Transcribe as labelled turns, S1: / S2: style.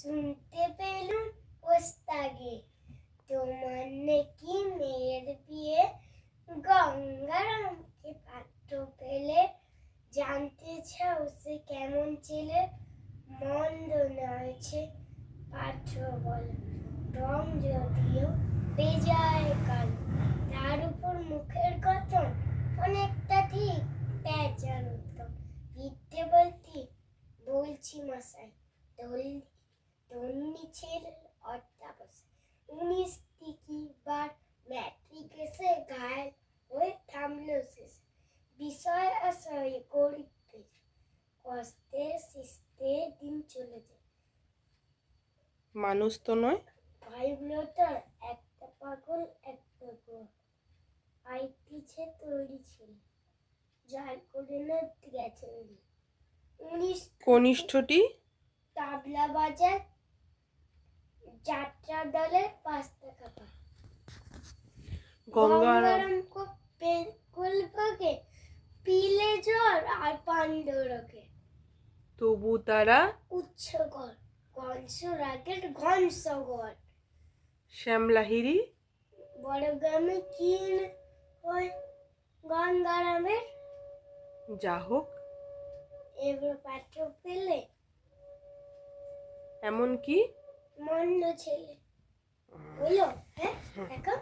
S1: শুনতে পেলুম ওস্তাগে তোমার নাকি মেয়ের বিয়ে, গঙ্গারামকে পাত্র পেলে, জানতে চাও সে কেমন ছেলে, মন্দ নয় সে পাত্র বলে, রং যদিও বেজায় কালো, তার উপর মুখের গঠন অনেকটা ঠিক প্যাঁচার মতন। বিদ্যে বলছি মশাই, তন্নি ছেলে অধ্যাবসায়, 19 বার ম্যাট্রিক এসে ঘায়ল হয়ে থামল শেষে, বিষয় আশয় গরিব পেশে, কষ্টে সৃষ্টে দিন চলে যায়।
S2: মানুষ তো নয়
S1: ভাইগুলোটার একটা পাগল একটা গোল, আইটিছে তৈরি ছিল, যার করে না গেছেন।
S2: কনিষ্ঠটি
S1: তাবলা বাজায়, যাত্রা দলের 5 টাকা পায়। গঙ্গারাম কুলপকে পিলে জ্বর আর পাণ্ডরকে,
S2: তবু তারা
S1: উচ্ছগর কংসরাগের ঘংসগর।
S2: শ্যামলাহিরি
S1: বড় গ্রামে কি হয় গঙ্গারামের,
S2: যা হোক
S1: এবার পাত্র পেলে
S2: এমন কি
S1: মন্দ ছেলে হলো। হ্যাঁ দেখো।